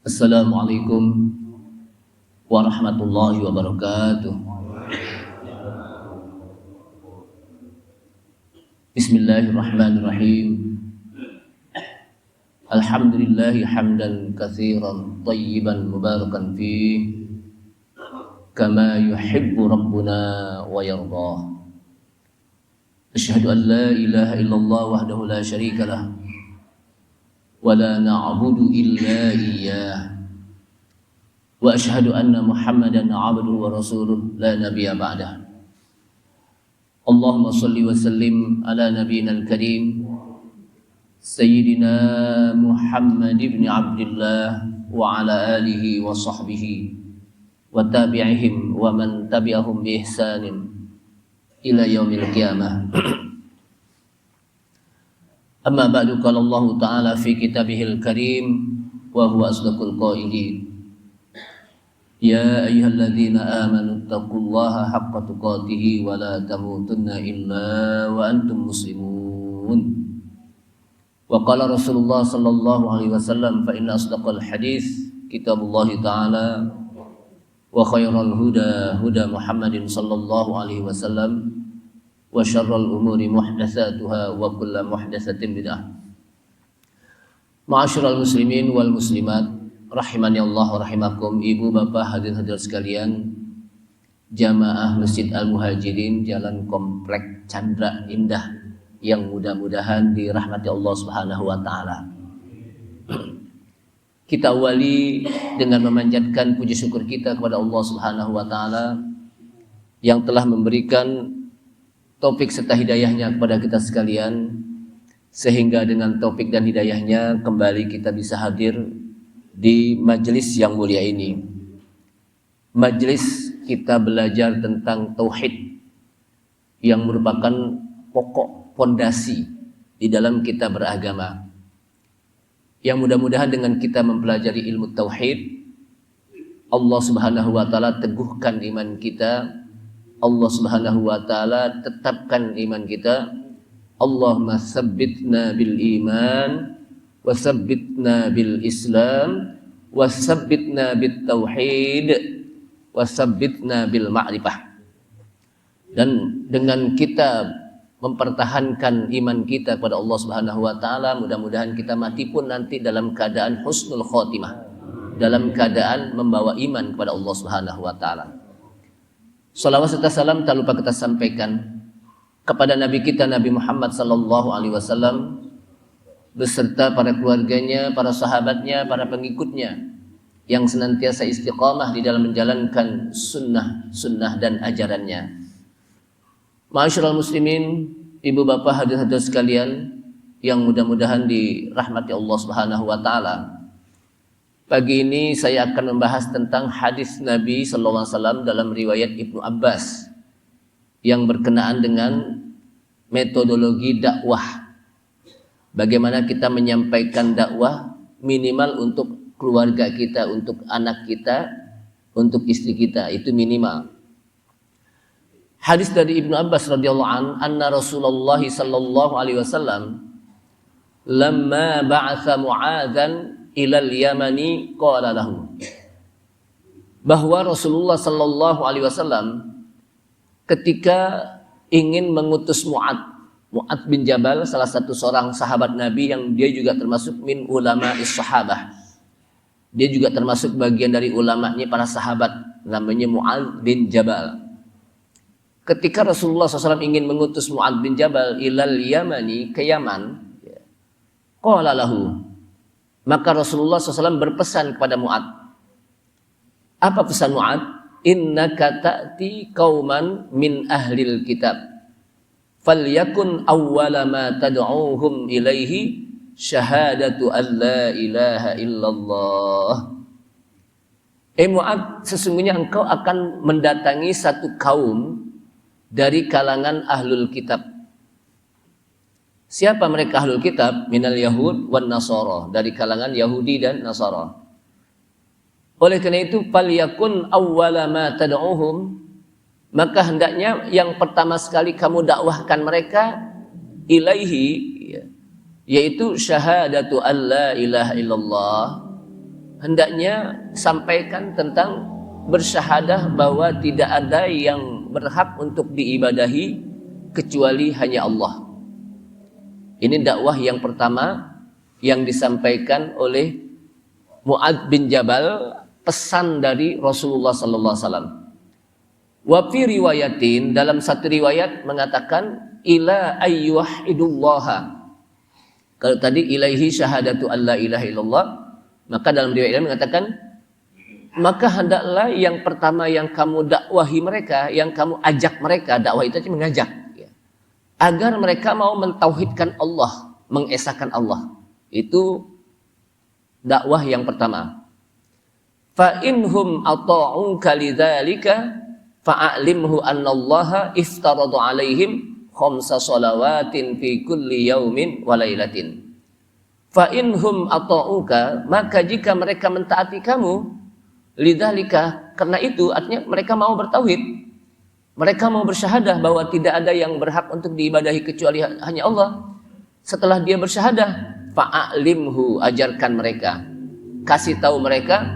Assalamualaikum warahmatullahi wabarakatuh. Bismillahirrahmanirrahim. Alhamdulillahi hamdan katsiran tayyiban mubarakan fih kama yuhibbu rabbuna wa yardah. Asyhadu an la ilaha illallah wahdahu la syarika lah wa la na'budu illa iyyah. Wa asyhadu anna Muhammadan 'abduhu wa rasuluh la nabiyya ba'dah. Allahumma shalli wa sallim ala nabiyyinal karim Sayyidina Muhammad ibn Abdullah wa ala alihi wa sahbihi wa tabi'ihim wa man tabi'ahum bi ihsanin ila yaumil qiyamah. Amma ba'du, qala Allah Ta'ala fi kitabihil karim wa huwa asdaqul qailin. Ya ayyuhalladzina amanu taqullaha haqqa tuqatih wa la tamutunna illa wa antum muslimun. Wa qala Rasulullah sallallahu alaihi wasallam fa inna asdaqal hadits kitabullah ta'ala wa khairal huda huda Muhammadin sallallahu alaihi wasallam wa syarrul umuri muhdatsatuha wa kullu muhdatsatin bid'ah. Ma'asyiral muslimin wal muslimat rahimani Allah wa rahimakum, ibu bapak hadirin hadirat sekalian, jamaah Masjid Al-Muhajirin Jalan Komplek Chandra Indah yang mudah-mudahan dirahmati Allah Subhanahu wa taala. Kita awali dengan memanjatkan puji syukur kita kepada Allah Subhanahu wa taala yang telah memberikan taufik serta hidayahnya kepada kita sekalian, sehingga dengan taufik dan hidayahnya kembali kita bisa hadir di majelis yang mulia ini. Majelis kita belajar tentang tauhid yang merupakan pokok fondasi di dalam kita beragama. Yang mudah-mudahan dengan kita mempelajari ilmu tauhid, Allah Subhanahu wa taala teguhkan iman kita, Allah Subhanahu wa taala tetapkan iman kita. Allahumma tsabbitna bil iman wa tsabbitna bil Islam wa tsabbitna bit tauhid wa tsabbitna bil ma'rifah. Dan dengan kita mempertahankan iman kita kepada Allah Subhanahu wa taala, mudah-mudahan kita mati pun nanti dalam keadaan husnul khotimah, dalam keadaan membawa iman kepada Allah Subhanahu wa taala. Salawat serta salam tak lupa kita sampaikan kepada Nabi kita Nabi Muhammad sallallahu alaihi wasallam beserta para keluarganya, para sahabatnya, para pengikutnya yang senantiasa istiqamah di dalam menjalankan sunnah dan ajarannya. Ma'asyiral muslimin, ibu bapak hadirin sekalian yang mudah-mudahan dirahmati Allah Subhanahu wa taala. Pagi ini saya akan membahas tentang hadis Nabi sallallahu alaihi wasallam dalam riwayat Ibnu Abbas yang berkenaan dengan metodologi dakwah. Bagaimana kita menyampaikan dakwah minimal untuk keluarga kita, untuk anak kita, untuk istri kita, itu minimal. Hadis dari Ibnu Abbas radhiyallahu an, anna Rasulullah sallallahu alaihi wasallam lamma ba'atha Mu'adzan ilal Yamani qala lahu, bahwa Rasulullah sallallahu alaihi wasallam ketika ingin mengutus Mu'adz bin Jabal, salah satu seorang sahabat Nabi yang dia juga termasuk min ulama'is sahabah, dia juga termasuk bagian dari ulamanya para sahabat, namanya Mu'adz bin Jabal. Ketika Rasulullah SAW ingin mengutus Mu'adz bin Jabal ilal Yamani, ke Yaman, qala lahu, maka Rasulullah SAW berpesan kepada Mu'adz. Apa pesan Mu'adz? Innaka ta'ti qauman min ahlil kitab falyakun awwala ma tad'uuhum ilaihi syahadatu an la ilaha illallah. Mu'adz, sesungguhnya engkau akan mendatangi satu kaum dari kalangan ahlul kitab. Siapa mereka ahlul kitab? Minal Yahud wan Nasara, dari kalangan Yahudi dan Nasara. Oleh karena itu, falyakun awwala ma tad'uhum, maka hendaknya yang pertama sekali kamu dakwahkan mereka ilaihi, yaitu syahadatu alla ilaha illallah, hendaknya sampaikan tentang bersyahadah bahwa tidak ada yang berhak untuk diibadahi kecuali hanya Allah. Ini dakwah yang pertama yang disampaikan oleh Mu'adz bin Jabal, pesan dari Rasulullah sallallahu alaihi wasallam. Wa fi riwayatin, dalam satu riwayat mengatakan ila ayyuhidullaha. Kalau tadi ilaihi syahadatu alla ilaha illallah, maka dalam riwayat ini mengatakan maka hendaklah yang pertama yang kamu dakwahi mereka, yang kamu ajak mereka, dakwah itu mengajak ya, agar mereka mau mentauhidkan Allah, mengesahkan Allah. Itu dakwah yang pertama. Fa inhum ata'uka lidzalika fa'alimhu annallaha iftarada 'alaihim khamsa shalawatin fi kulli yaumin wa lailatin. Fa inhum ata'uka, maka jika mereka mentaati kamu, lidzalika, karena itu artinya mereka mau bertauhid, mereka mau bersyahadah bahwa tidak ada yang berhak untuk diibadahi kecuali hanya Allah. Setelah dia bersyahadah, fa'alimhu, ajarkan mereka, kasih tahu mereka,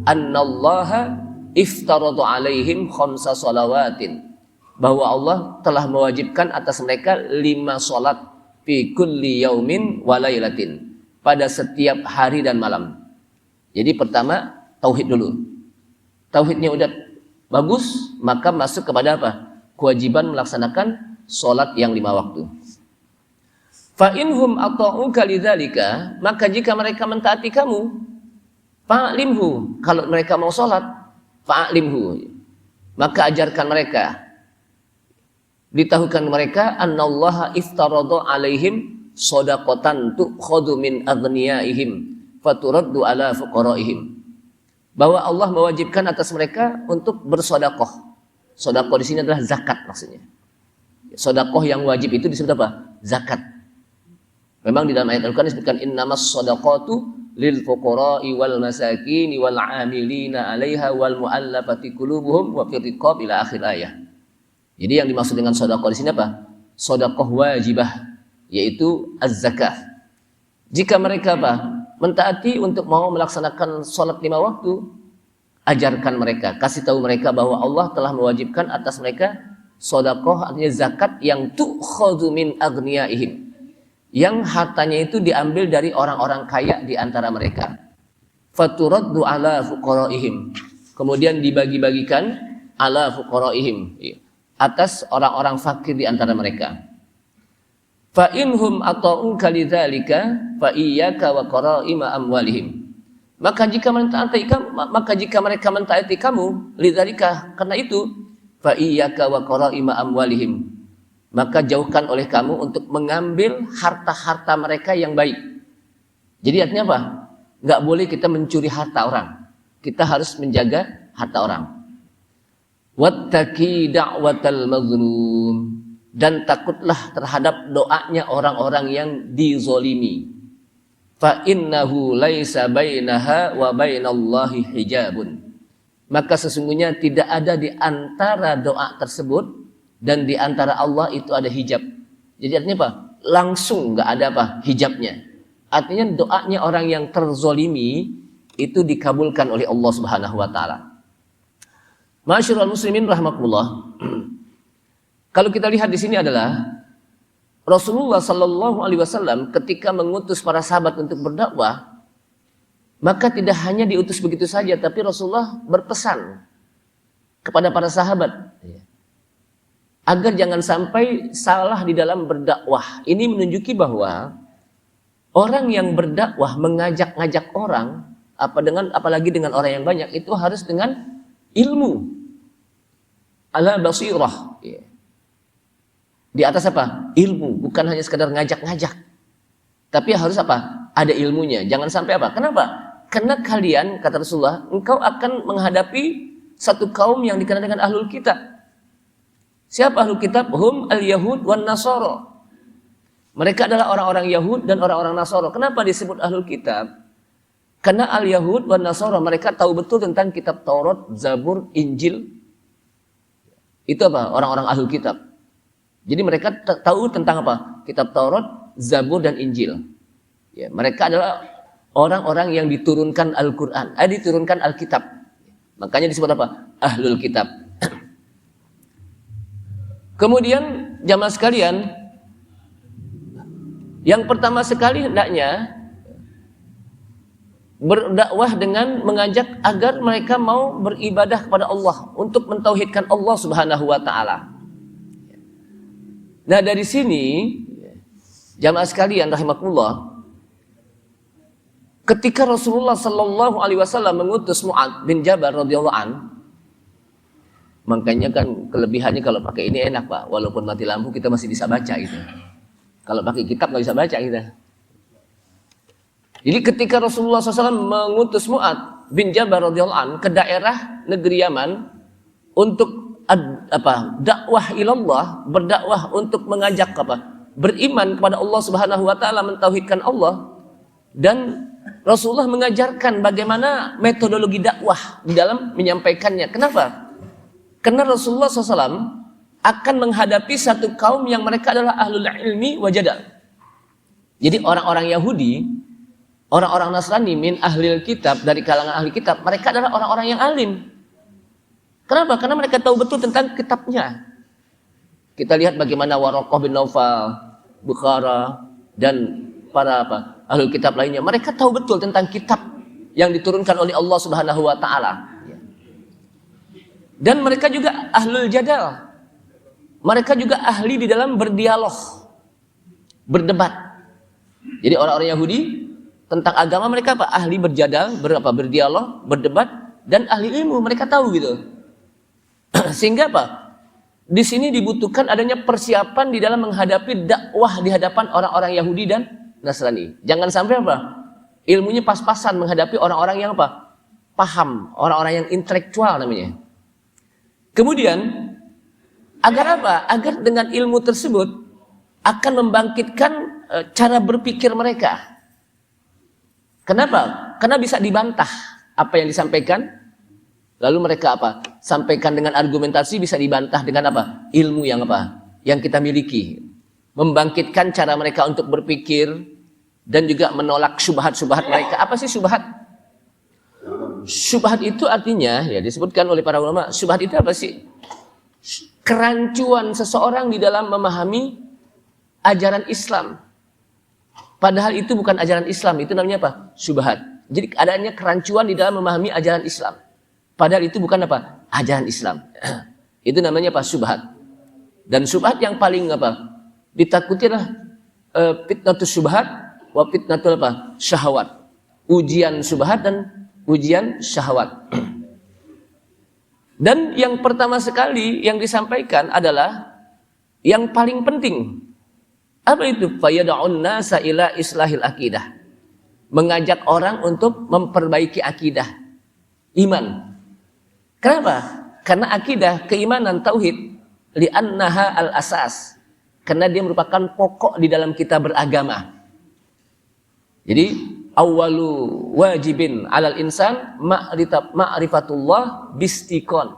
annallaha iftaradu alaihim khamsa shalawatin, bahwa Allah telah mewajibkan atas mereka 5 salat fi kulli yaumin wa lailatin, pada setiap hari dan malam. Jadi pertama tauhid dulu. Tauhidnya udah bagus, maka masuk kepada apa? Kewajiban melaksanakan salat yang 5 waktu. Fa inhum ata'uka lidzalika, maka jika mereka mentaati kamu, fa'limhu, kalau mereka mau salat, fa'limhu, maka ajarkan mereka, ditahukan mereka, annallaha iftarada alaihim shadaqatan tu'khadhu min aghniyaihim faturaddu ala fuqaraihim, bahwa Allah mewajibkan atas mereka untuk bersedekah. Sedekah di sini adalah zakat maksudnya. Sedekah yang wajib itu disebut apa? Zakat. Memang di dalam ayat Al-Qur'an disebutkan innamas shadaqatu lil fuqara'i wal masakini wal 'amilina 'alaiha wal mu'allafati qulubuhum wa fir riqab ila akhir ayat. Jadi yang dimaksud dengan sedekah di sini apa? Sedekah wajibah, yaitu az-zakah. Jika mereka apa? Mentaati untuk mau melaksanakan salat 5 waktu, ajarkan mereka, kasih tahu mereka bahwa Allah telah mewajibkan atas mereka sedekah, artinya zakat, yang tu'khadhu min aghniyaihim, yang hartanya itu diambil dari orang-orang kaya di antara mereka. Faturaddu ala fuqaraihim, kemudian dibagi-bagikan ala fuqaraihim, atas orang-orang fakir di antara mereka. Fa inhum ata'uka lidzalika fa iyyaka wa qaraima amwalihim, maka jika mereka mentaati kamu, lidzalika, karena itu, fa iyyaka wa qaraima amwalihim, maka jauhkan oleh kamu untuk mengambil harta-harta mereka yang baik. Jadi artinya apa? Nggak boleh kita mencuri harta orang. Kita harus menjaga harta orang. Wattaqi da'watal mazlum, dan takutlah terhadap doanya orang-orang yang dizolimi. Fa innahu laisa bainaha wa bainallahi hijabun, maka sesungguhnya tidak ada di antara doa tersebut dan di antara Allah itu ada hijab. Jadi artinya apa? Langsung nggak ada apa? Hijabnya. Artinya doanya orang yang terzolimi itu dikabulkan oleh Allah Subhanahu wa taala. Ma'asyiral muslimin rahimakumullah. Kalau kita lihat di sini adalah Rasulullah sallallahu alaihi wasallam ketika mengutus para sahabat untuk berdakwah, maka tidak hanya diutus begitu saja, tapi Rasulullah berpesan kepada para sahabat agar jangan sampai salah di dalam berdakwah. Ini menunjuki bahwa orang yang berdakwah, mengajak-ngajak orang, apalagi dengan orang yang banyak, itu harus dengan ilmu, ala basirah, di atas apa? Ilmu, bukan hanya sekedar ngajak-ngajak, tapi harus apa? Ada ilmunya. Jangan sampai apa? Kenapa? Karena kalian, kata Rasulullah, engkau akan menghadapi satu kaum yang dikenal dengan ahlul kitab. Siapa ahlul kitab? Hum al-yahud wan nasara. Mereka adalah orang-orang Yahud dan orang-orang Nasara. Kenapa disebut ahlul kitab? Karena al-yahud wan nasara, mereka tahu betul tentang kitab Taurat, Zabur, Injil. Itu apa? Orang-orang ahlul kitab. Jadi mereka tahu tentang apa? Kitab Taurat, Zabur, dan Injil. Ya, mereka adalah orang-orang yang diturunkan Al-Quran, diturunkan Alkitab. Makanya disebut apa? Ahlul Kitab. Kemudian jamaah sekalian, yang pertama sekali hendaknya berdakwah dengan mengajak agar mereka mau beribadah kepada Allah, untuk mentauhidkan Allah Subhanahu wa taala. Nah, dari sini jamaah sekalian rahimakumullah, ketika Rasulullah sallallahu alaihi wasallam mengutus Mu'adz bin Jabal radhiyallahu an, makanya kan kelebihannya kalau pakai ini enak Pak, walaupun mati lampu kita masih bisa baca gitu. Kalau pakai kitab nggak bisa baca kita. Jadi ketika Rasulullah SAW mengutus Mu'adz bin Jabal radhiyallahu an ke daerah negeri Yaman untuk dakwah ilallah, berdakwah untuk mengajak beriman kepada Allah Subhanahu wa taala, mentauhidkan Allah, dan Rasulullah mengajarkan bagaimana metodologi dakwah di dalam menyampaikannya. Kenapa? Karena Rasulullah SAW akan menghadapi satu kaum yang mereka adalah ahlul ilmi wa jadal. Jadi orang-orang Yahudi, orang-orang Nasrani min ahlil kitab, dari kalangan ahli kitab, mereka adalah orang-orang yang alim. Kenapa? Karena mereka tahu betul tentang kitabnya. Kita lihat bagaimana Waraqah bin Naufal, Bukhara, dan para ahlul kitab lainnya. Mereka tahu betul tentang kitab yang diturunkan oleh Allah Subhanahu wa taala. Dan mereka juga ahlul jadal. Mereka juga ahli di dalam berdialog, berdebat. Jadi orang-orang Yahudi tentang agama mereka ahli berjadal, berdialog, berdebat, dan ahli ilmu, mereka tahu gitu. Sehingga di sini dibutuhkan adanya persiapan di dalam menghadapi dakwah di hadapan orang-orang Yahudi dan Nasrani. Jangan sampai ilmunya pas-pasan menghadapi orang-orang yang paham, orang-orang yang intelektual namanya. Kemudian agar agar dengan ilmu tersebut akan membangkitkan cara berpikir mereka. Kenapa? Karena bisa dibantah apa yang disampaikan. Lalu mereka sampaikan dengan argumentasi, bisa dibantah dengan ilmu yang kita miliki. Membangkitkan cara mereka untuk berpikir dan juga menolak syubhat-syubhat mereka. Apa sih syubhat? Syubhat itu artinya, ya disebutkan oleh para ulama, syubhat itu apa sih? Kerancuan seseorang di dalam memahami ajaran Islam. Padahal itu bukan ajaran Islam, itu namanya syubhat. Jadi adanya kerancuan di dalam memahami ajaran Islam. Padahal itu bukan ajaran Islam. Itu namanya syubhat. Dan syubhat yang paling ditakuti adalah fitnatus syubhat wa fitnatul syahwat. Ujian syubhat dan ujian syahwat. Dan yang pertama sekali yang disampaikan adalah yang paling penting. Apa itu? Fayad'un nasa ila islahil akidah. Mengajak orang untuk memperbaiki akidah, iman. Kenapa? Karena akidah, keimanan, tauhid, li'annaha al-asas. Karena dia merupakan pokok di dalam kita beragama. Jadi, awwalu wajibin alal insan ma'rifatullah bistiqon.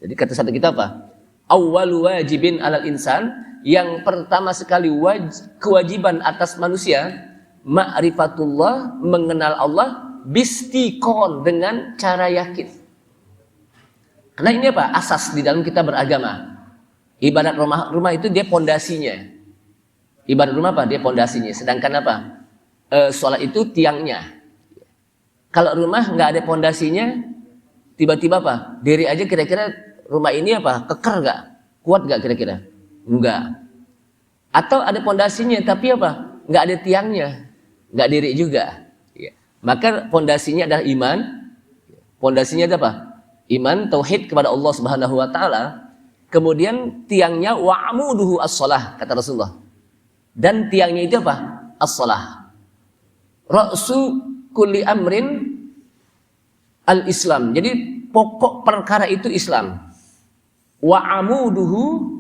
Jadi kata satu kita awwalu wajibin alal insan, yang pertama sekali kewajiban atas manusia, ma'rifatullah, mengenal Allah, bistiqon, dengan cara yakin. Karena ini asas di dalam kita beragama. Ibadat rumah itu dia pondasinya. Ibadat rumah dia pondasinya. Sedangkan sholat itu tiangnya. Kalau rumah nggak ada pondasinya, tiba-tiba diri aja, kira-kira rumah ini keker nggak? Kuat nggak kira-kira? Enggak. Atau ada pondasinya tapi nggak ada tiangnya, nggak diri juga. Maka pondasinya adalah iman. Pondasinya ada iman, tauhid kepada Allah Subhanahu wa taala. Kemudian tiangnya wa'amuduhu as-shalah, kata Rasulullah. Dan tiangnya itu as-shalah. Ra'su kulli amrin al-Islam. Jadi pokok perkara itu Islam. Wa'amuduhu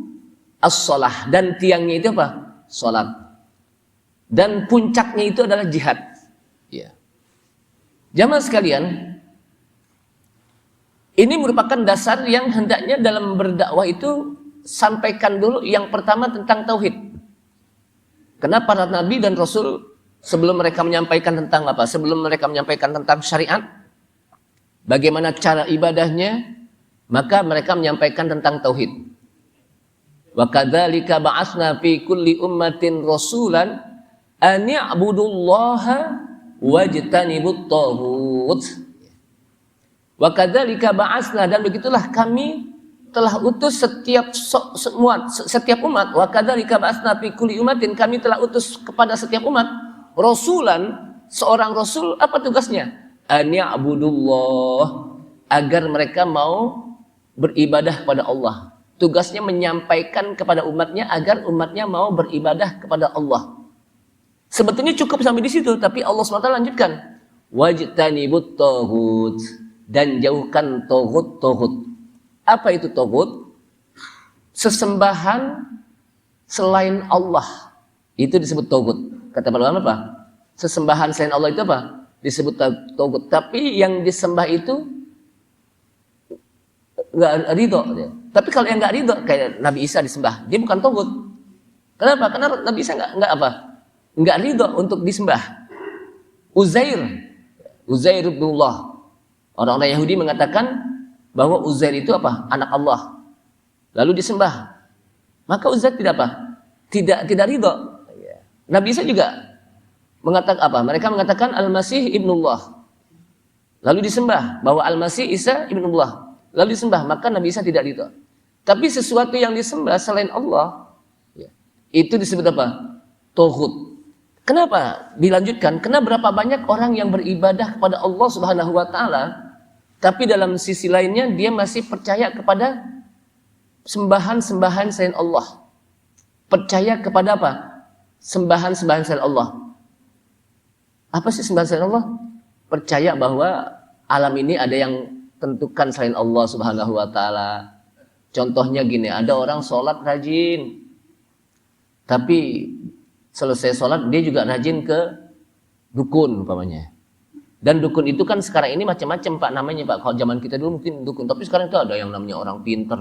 as-shalah, dan tiangnya itu salat. Dan puncaknya itu adalah jihad. Ya. Jamaah sekalian, ini merupakan dasar yang hendaknya dalam berdakwah itu sampaikan dulu yang pertama tentang tauhid. Karena para nabi dan rasul sebelum mereka menyampaikan tentang apa? Sebelum mereka menyampaikan tentang syariat, bagaimana cara ibadahnya, maka mereka menyampaikan tentang tauhid. Wa kadzalika ba'atsna fi kulli ummatin rasulan an ya'budullaha wajtanibut taghut. Wa kadzalika ba'atsna, dan begitulah kami telah utus setiap umat. Wa kadzalika ba'atsna fi kulli ummatin, kami telah utus kepada setiap umat rasulan, seorang rasul. Apa tugasnya? An ya'budullah, agar mereka mau beribadah kepada Allah. Tugasnya menyampaikan kepada umatnya agar umatnya mau beribadah kepada Allah. Sebetulnya cukup sampai di situ, tapi Allah SWT lanjutkan, wajtanibut taghut, dan jauhkan taghut. Apa itu taghut? Sesembahan selain Allah, itu disebut taghut. Kata para ulama apa? Sesembahan selain Allah itu apa? Disebut taghut. Tapi yang disembah itu nggak ridho. Tapi kalau yang nggak ridho, kayak Nabi Isa disembah, dia bukan taghut. Kenapa? Karena Nabi Isa nggak apa? Nggak ridho untuk disembah. Uzair ibnullah. Orang-orang Yahudi mengatakan bahwa Uzair itu apa? Anak Allah. Lalu disembah. Maka Uzair tidak apa? Tidak ridho. Nabi Isa juga mengatakan apa? Mereka mengatakan Al-Masih ibnullah. Lalu disembah bahwa Al-Masih Isa ibnullah. Lalu disembah, maka Nabi Isa tidak ridho. Tapi sesuatu yang disembah selain Allah, itu disebut apa? Taghut. Kenapa dilanjutkan? Karena berapa banyak orang yang beribadah kepada Allah Subhanahu wa taala, tapi dalam sisi lainnya dia masih percaya kepada sembahan-sembahan selain Allah. Percaya kepada apa? Sembahan-sembahan selain Allah. Apa sih sembahan selain Allah? Percaya bahwa alam ini ada yang tentukan selain Allah Subhanahu wa taala. Contohnya gini, ada orang sholat rajin, tapi selesai sholat dia juga rajin ke dukun umpamanya. Dan dukun itu kan sekarang ini macam-macam Pak namanya Pak. Kalau zaman kita dulu mungkin dukun, tapi sekarang itu ada yang namanya orang pinter,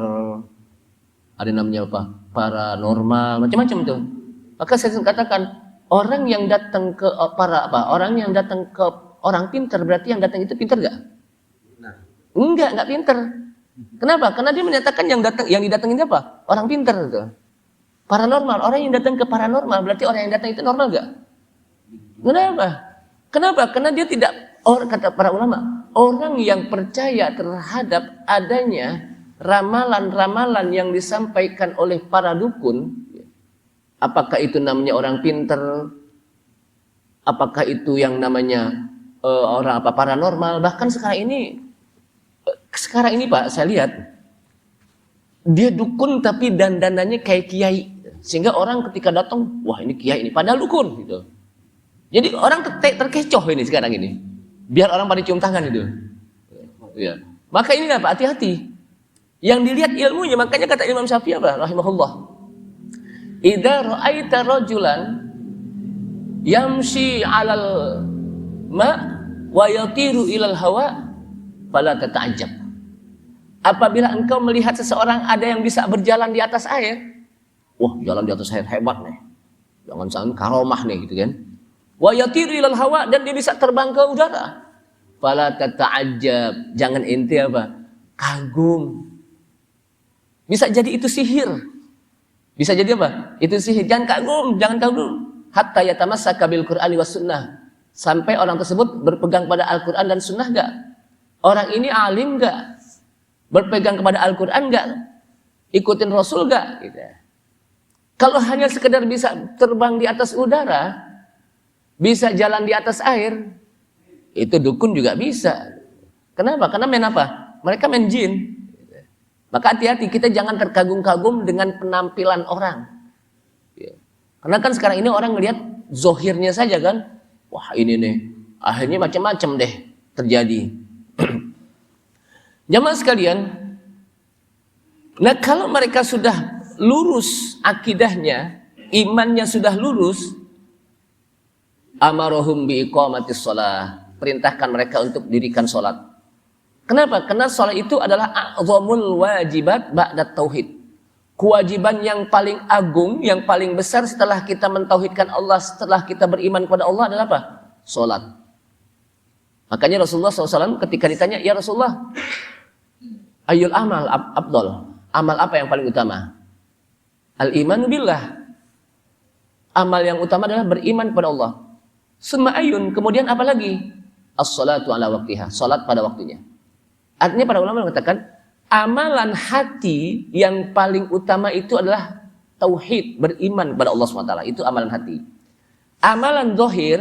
ada namanya apa? Paranormal, macam-macam tuh. Maka saya katakan orang yang datang ke orang yang datang ke orang pinter, berarti yang datang itu pinter gak? Enggak pinter. Kenapa? Karena dia menyatakan yang didatengin apa? Orang pinter itu. Paranormal, orang yang datang ke paranormal berarti orang yang datang itu normal gak? Kenapa? Karena dia tidak, kata para ulama, orang yang percaya terhadap adanya ramalan-ramalan yang disampaikan oleh para dukun, apakah itu namanya orang pinter, apakah itu yang namanya orang paranormal, bahkan sekarang ini Pak, saya lihat dia dukun tapi dandanannya kayak kiai, sehingga orang ketika datang, wah ini kiai ini, padahal dukun gitu. Jadi orang terkecoh ini sekarang ini, biar orang pada cium tangan itu. Ya. Maka ini Pak, hati-hati. Yang dilihat ilmunya, makanya kata Imam Syafi'i apa? Rahimahullah. Idza ra'aita rajulan yamshi 'alal ma wa yatiru ilal hawa fala tata'ajjab. Apabila engkau melihat seseorang ada yang bisa berjalan di atas air, wah jalan di atas air hebat nih, jangan sampai karomah nih gitu kan. Wa yatiru ilal hawa, dan dia bisa terbang ke udara. Fala tata'ajjab, jangan ente apa? Kagum. Bisa jadi itu sihir. Bisa jadi apa? Itu sihir. Jangan kagum. Hatta yatamassaka bil Qur'ani was sunnah. Sampai orang tersebut berpegang pada Al-Qur'an dan sunnah enggak? Orang ini alim enggak? Berpegang kepada Al-Qur'an enggak? Ikutin Rasul enggak? Gitu. Kalau hanya sekedar bisa terbang di atas udara, bisa jalan di atas air, itu dukun juga bisa. Kenapa? Karena main apa? Mereka main jin. Maka hati-hati, kita jangan terkagum-kagum dengan penampilan orang. Karena kan sekarang ini orang ngelihat zohirnya saja kan. Wah ini nih, akhirnya macam-macam deh terjadi. Jamaah sekalian, nah kalau mereka sudah lurus akidahnya, imannya sudah lurus, amarohum bi iqamatis shalah, perintahkan mereka untuk dirikan sholat. Kenapa? Karena sholat itu adalah a'zamul wajibat ba'da tauhid. kewajiban yang paling agung, yang paling besar setelah kita mentauhidkan Allah, setelah kita beriman kepada Allah adalah apa? Salat. Makanya Rasulullah SAW ketika ditanya, ya Rasulullah, ayyul amal afdal? Amal apa yang paling utama? Al-imanu billah. Amal yang utama adalah beriman kepada Allah. Summa ayun, kemudian apa lagi? As-salatu ala waktiha, salat pada waktunya. Artinya para ulama mengatakan, amalan hati yang paling utama itu adalah tauhid, beriman kepada Allah SWT. Itu amalan hati. Amalan zahir,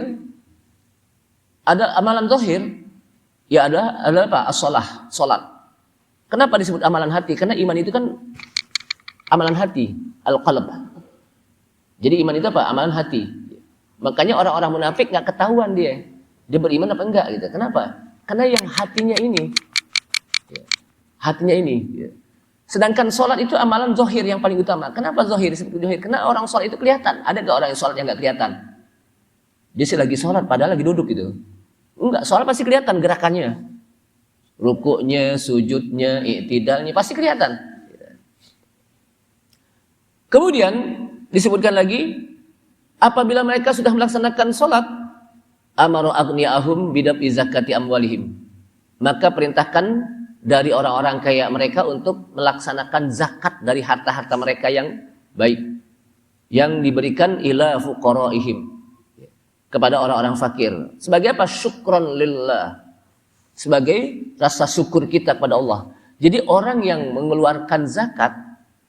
ada amalan zahir, ya adalah apa? As-salah, salat. Kenapa disebut amalan hati? Karena iman itu kan amalan hati, al-qalb. Jadi iman itu apa? Amalan hati. Makanya orang-orang munafik nggak ketahuan dia beriman apa enggak gitu. Kenapa? Karena yang hatinya ini, Sedangkan sholat itu amalan zahir yang paling utama. Kenapa zahir disebut zahir? Karena orang sholat itu kelihatan. Ada nggak orang yang sholat yang nggak kelihatan? Dia sih lagi sholat, padahal lagi duduk gitu. Enggak, sholat pasti kelihatan gerakannya. Rukuknya, sujudnya, i'tidalnya pasti kelihatan. Kemudian disebutkan lagi, apabila mereka sudah melaksanakan sholat, amaru aghniyahum bidaf'i zakati amwalihim, maka perintahkan dari orang-orang kaya mereka untuk melaksanakan zakat dari harta-harta mereka yang baik, yang diberikan ila fuqaraihim, kepada orang-orang fakir. Sebagai apa? Syukron lillah, sebagai rasa syukur kita kepada Allah. Jadi orang yang mengeluarkan zakat,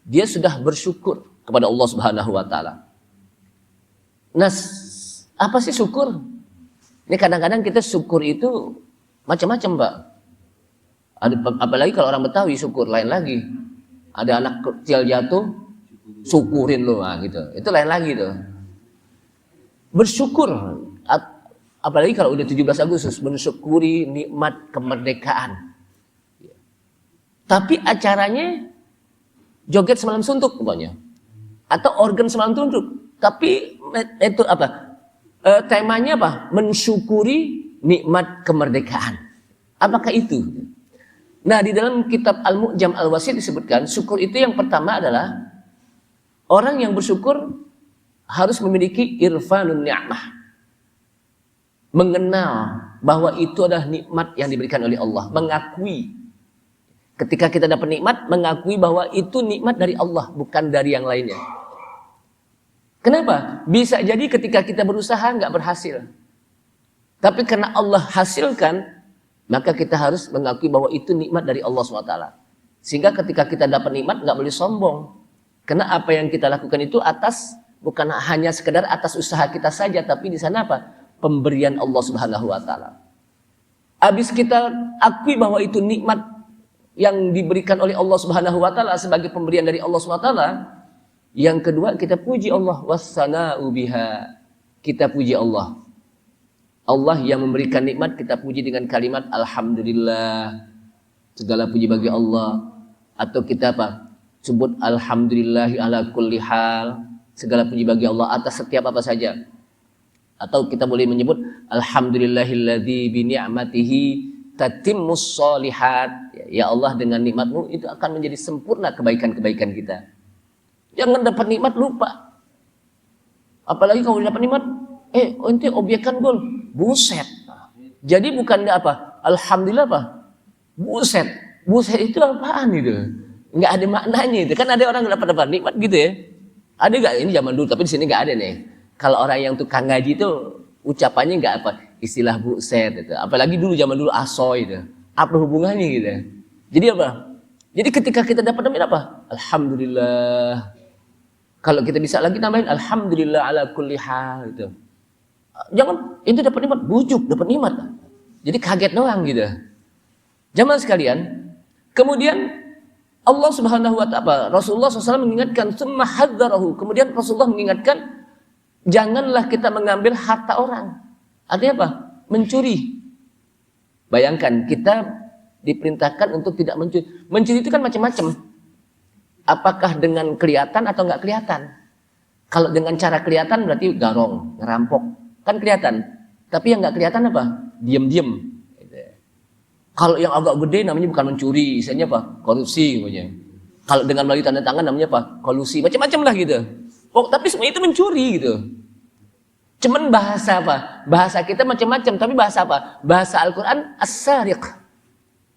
dia sudah bersyukur kepada Allah Subhanahu wa taala. Nah, apa sih syukur? Ini kadang-kadang kita syukur itu macam-macam, Pak. Apalagi kalau orang Betawi syukur lain lagi. Ada anak kecil jatuh, syukurin lo, nah, gitu. Itu lain lagi tuh. Bersyukur, apalagi kalau udah 17 Agustus, mensyukuri nikmat kemerdekaan. Tapi acaranya joget semalam suntuk pokoknya, atau organ semalam suntuk. Tapi itu apa? Temanya apa? Mensyukuri nikmat kemerdekaan. Apakah itu? Nah, di dalam kitab Al-Mu'jam Al-Wasit disebutkan, syukur itu yang pertama adalah orang yang bersyukur harus memiliki irfanun ni'mah. Mengenal bahwa itu adalah nikmat yang diberikan oleh Allah. Mengakui. Ketika kita dapat nikmat, mengakui bahwa itu nikmat dari Allah, bukan dari yang lainnya. Kenapa? Bisa jadi ketika kita berusaha nggak berhasil. Tapi karena Allah hasilkan, maka kita harus mengakui bahwa itu nikmat dari Allah SWT. Sehingga ketika kita dapat nikmat, nggak boleh sombong. Karena apa yang kita lakukan itu bukan hanya sekedar atas usaha kita saja, tapi di sana apa? Pemberian Allah Subhanahu wa taala. Habis kita akui bahwa itu nikmat yang diberikan oleh Allah Subhanahu wa taala sebagai pemberian dari Allah Subhanahu wa taala, yang kedua kita puji Allah, wassana'u biha. Kita puji Allah. Allah yang memberikan nikmat kita puji dengan kalimat alhamdulillah. Segala puji bagi Allah. Atau kita apa? Sebut alhamdulillahi ala kulli hal. Segala puji bagi Allah atas setiap apa saja. Atau kita boleh menyebut alhamdulillahilladzi bi ni'matihi tatimmus sholihat. Ya Allah, dengan nikmatmu itu akan menjadi sempurna kebaikan-kebaikan kita. Jangan dapat nikmat lupa. Apalagi kalau dapat nikmat, ente obyekan gol. Buset. Jadi bukannya apa? Alhamdulillah apa? Buset. Buset itu apaan itu? Enggak ada maknanya itu. Kan ada orang yang dapat nikmat gitu ya. Ada enggak? Ini zaman dulu, tapi di sini enggak ada nih. Kalau orang yang tukang ngaji itu ucapannya enggak apa? Istilah buset itu. Apalagi dulu zaman dulu asoy itu. Apa hubungannya gitu? Jadi apa? Jadi ketika kita dapat nikmat apa? Alhamdulillah. Kalau kita bisa lagi tambahin alhamdulillah ala kulli hal gitu. Jangan itu dapat nikmat, bujuk dapat nikmat. Jadi kaget doang gitu. Jamaah sekalian, kemudian Allah Subhanahu wa taala, Rasulullah SAW mengingatkan, "Tsumma hadzarahu." Kemudian Rasulullah mengingatkan, janganlah kita mengambil harta orang. Artinya apa? Mencuri. Bayangkan kita diperintahkan untuk tidak mencuri. Mencuri itu kan macam-macam. Apakah dengan kelihatan atau enggak kelihatan? Kalau dengan cara kelihatan berarti garong, ngerampok. Kan kelihatan. Tapi yang enggak kelihatan apa? Diam-diam. Kalau yang agak gede namanya bukan mencuri, istilahnya apa? Korupsi namanya. Kalau dengan melalui tanda tangan namanya apa? Kolusi, macam-macam lah gitu. Tapi semua itu mencuri gitu. Cuman bahasa apa? Bahasa kita macam-macam, tapi bahasa apa? Bahasa Al-Quran as-sariq.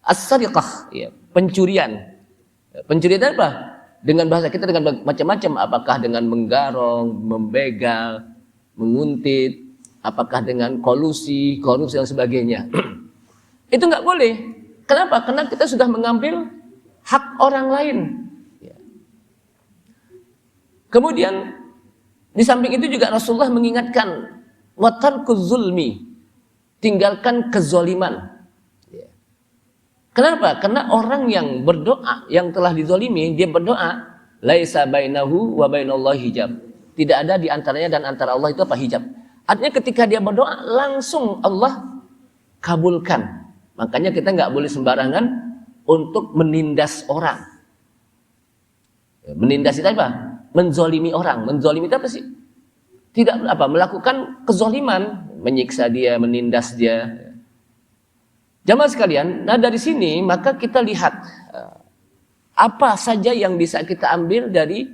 As-sariqah, ya, pencurian. Pencurian apa? Dengan bahasa kita dengan macam-macam. Apakah dengan menggarong, membegal, menguntit, apakah dengan kolusi, korupsi dan sebagainya. Itu nggak boleh. Kenapa? Karena kita sudah mengambil hak orang lain. Ya. Kemudian di samping itu juga Rasulullah mengingatkan watarkuz zulmi, tinggalkan kezoliman. Ya. Kenapa? Karena orang yang berdoa, yang telah dizolimi, dia berdoa laisa bainahu wa bainallahi hijab. Tidak ada di antaranya dan antara Allah itu apa? Hijab. Artinya ketika dia berdoa langsung Allah kabulkan. Makanya kita nggak boleh sembarangan untuk menindas orang. Menindas itu apa? Menzolimi orang. Menzolimi itu apa sih? Tidak apa? Melakukan kezoliman, menyiksa dia, menindas dia. Jamaah sekalian, nah dari sini maka kita lihat apa saja yang bisa kita ambil dari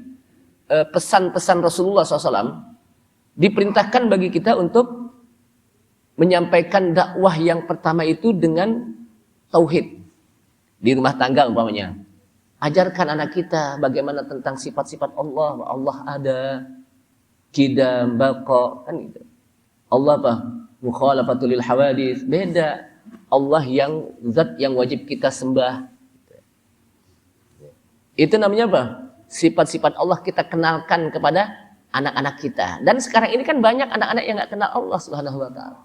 pesan-pesan Rasulullah SAW. Diperintahkan bagi kita untuk menyampaikan dakwah yang pertama itu dengan tauhid di rumah tangga umpamanya. Ajarkan anak kita bagaimana tentang sifat-sifat Allah. Allah ada, qidam, baqa, kan gitu. Allah apa? Mukhalafatul lil hawadits, beda. Allah yang zat yang wajib kita sembah. Itu namanya apa? Sifat-sifat Allah kita kenalkan kepada anak-anak kita. Dan sekarang ini kan banyak anak-anak yang nggak kenal Allah Subhanahu wa taala.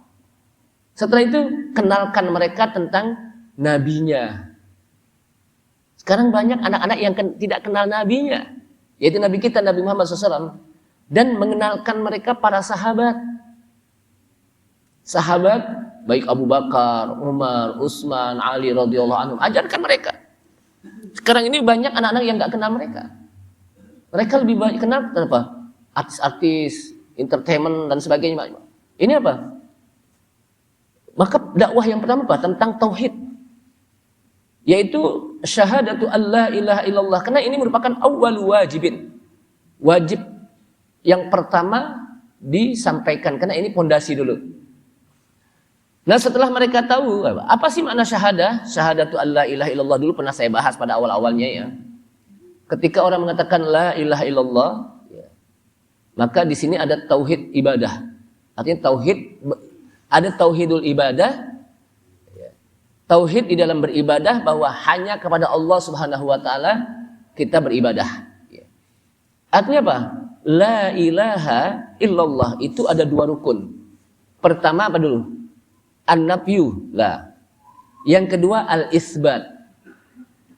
Setelah itu kenalkan mereka tentang nabinya. Sekarang banyak anak-anak yang tidak kenal nabinya, yaitu nabi kita Nabi Muhammad SAW, dan mengenalkan mereka para sahabat. Sahabat baik Abu Bakar, Umar, Utsman, Ali radhiyallahu anhum, ajarkan mereka. Sekarang ini banyak anak-anak yang nggak kenal mereka. Mereka lebih banyak kenal apa? Artis-artis, entertainment dan sebagainya. Ini apa? Maka dakwah yang pertama apa? Tentang tauhid. Yaitu syahadatu alla ilaha illallah. Karena ini merupakan awal wajibin. Wajib yang pertama disampaikan. Karena ini pondasi dulu. Nah setelah mereka tahu apa sih makna syahadah? Syahadatu alla ilaha illallah dulu pernah saya bahas pada awal-awalnya ya. Ketika orang mengatakan la ilaha illallah, ya, maka di sini ada tauhid ibadah. Artinya tauhid, ada tauhidul ibadah. Tauhid di dalam beribadah bahwa hanya kepada Allah Subhanahu wa taala kita beribadah. Artinya apa? La ilaha illallah itu ada dua rukun. Pertama apa dulu? An-nafyu, la. Yang kedua al-isbat.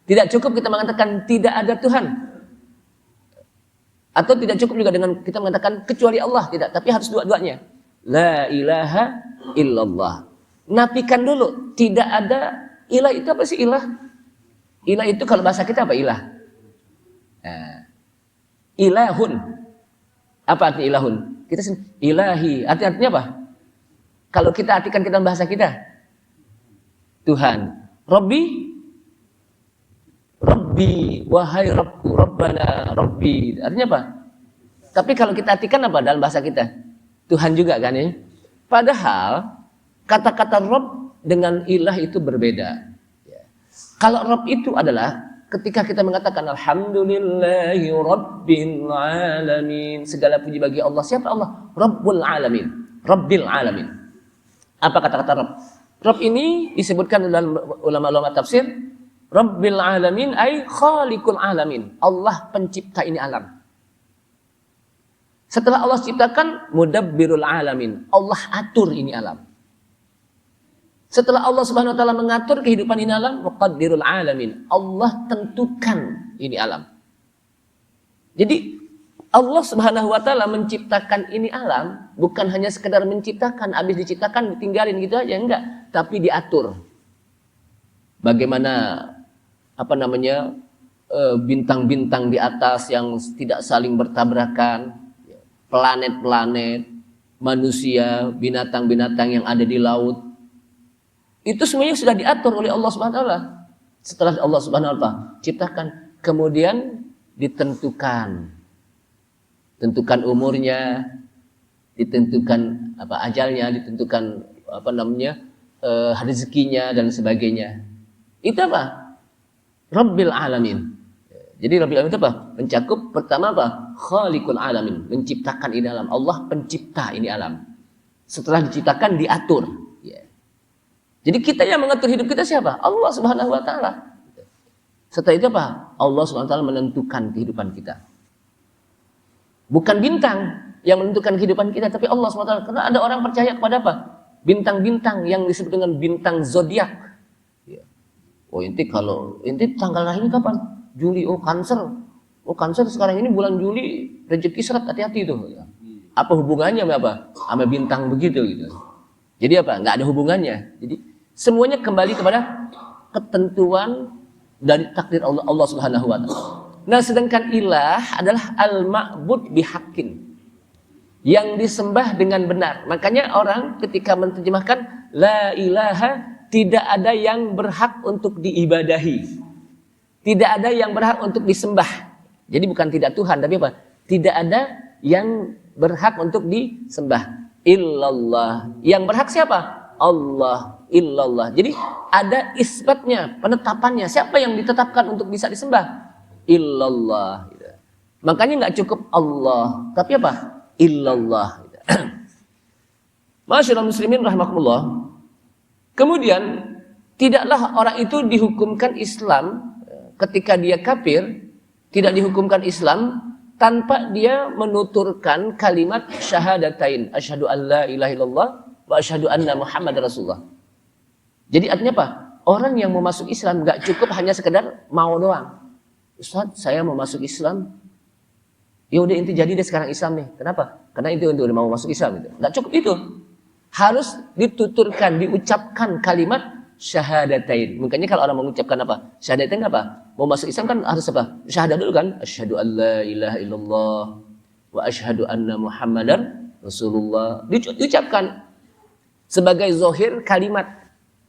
Tidak cukup kita mengatakan tidak ada Tuhan. Atau tidak cukup juga dengan kita mengatakan kecuali Allah, tidak, tapi harus dua-duanya. La ilaha illallah. Nafikan dulu, tidak ada ilah. Itu apa sih ilah? Ilah itu kalau bahasa kita apa ilah? Nah, ilahun. Apa arti ilahun? Kita ilahi. Artinya apa? Kalau kita artikan kita bahasa kita, Tuhan. Rabbi, Rabbi, wahai Rabbku, Rabbana, Rabbi. Artinya apa? Tapi kalau kita artikan apa dalam bahasa kita? Tuhan juga kan ya? Padahal kata-kata Rabb dengan ilah itu berbeda. Ya. Kalau Rabb itu adalah ketika kita mengatakan Alhamdulillahi Rabbil Alamin. Segala puji bagi Allah. Siapa Allah? Rabbul Alamin. Rabbil Alamin. Apa kata-kata Rabb? Rabb ini disebutkan dalam ulama-ulama tafsir. Rabbil Alamin ay khaliqul alamin. Allah pencipta ini alam. Setelah Allah ciptakan mudabbirul alamin. Allah atur ini alam. Setelah Allah Subhanahu wa taala mengatur kehidupan ini alam, muqaddirul alamin. Allah tentukan ini alam. Jadi Allah Subhanahu wa taala menciptakan ini alam bukan hanya sekedar menciptakan, habis diciptakan ditinggalin gitu aja, enggak, tapi diatur. Bagaimana bintang-bintang di atas yang tidak saling bertabrakan, planet-planet, manusia, binatang-binatang yang ada di laut. Itu semuanya sudah diatur oleh Allah Subhanahu wa taala. Setelah Allah Subhanahu wa taala ciptakan kemudian ditentukan umurnya, ditentukan ajalnya, ditentukan rezekinya dan sebagainya. Itu apa? Rabbil alamin. Jadi Rabbil alamin itu apa? Mencakup pertama apa? Khaliqul alamin, menciptakan ini alam. Allah pencipta ini alam. Setelah diciptakan diatur. Ya. Jadi kita yang mengatur hidup kita siapa? Allah Subhanahu wa taala. Setelah itu apa? Allah Subhanahu wa taala menentukan kehidupan kita. Bukan bintang yang menentukan kehidupan kita, tapi Allah Subhanahu wa taala. Karena ada orang percaya kepada apa? Bintang-bintang yang disebut dengan bintang zodiak. Ya. Oh, inti tanggal lahirnya kapan? Juli. Oh, Cancer. Oh, Cancer sekarang ini bulan Juli rezeki seret, hati-hati itu. Ya. Apa hubungannya sama apa? Sama bintang begitu gitu. Jadi apa? Nggak ada hubungannya. Jadi semuanya kembali kepada ketentuan dari takdir Allah Subhanahu wa taala. Nah, sedangkan ilah adalah al-ma'bud bihaqqin, yang disembah dengan benar. Makanya orang ketika menerjemahkan la ilaha, tidak ada yang berhak untuk diibadahi, tidak ada yang berhak untuk disembah. Jadi bukan tidak Tuhan, tapi apa? Tidak ada yang berhak untuk disembah. Illallah. Yang berhak siapa? Allah. Illallah. Jadi ada isbatnya, penetapannya. Siapa yang ditetapkan untuk bisa disembah? Illallah. Makanya nggak cukup Allah, tapi apa? Illallah. Masyaallah muslimin rahimakumullah. Kemudian tidaklah orang itu dihukumkan Islam ketika dia kafir, tidak dihukumkan Islam tanpa dia menuturkan kalimat syahadatain, asyhadu an la ilaha illallah wa asyhadu anna Muhammadar Rasulullah. Jadi artinya apa? Orang yang mau masuk Islam nggak cukup hanya sekedar mau doang. Ustaz, saya mau masuk Islam. Ya udah inti jadi deh sekarang Islam nih. Kenapa? Karena itu udah mau masuk Islam gitu. Nggak cukup itu. Harus dituturkan, diucapkan kalimat syahadatain. Makanya kalau orang mengucapkan apa? Syahadatain apa? Mau masuk Islam kan harus apa? Syahadat dulu kan? Asyhadu an la ilaha illallah wa asyhadu anna Muhammadar Rasulullah. Diucapkan sebagai zahir kalimat.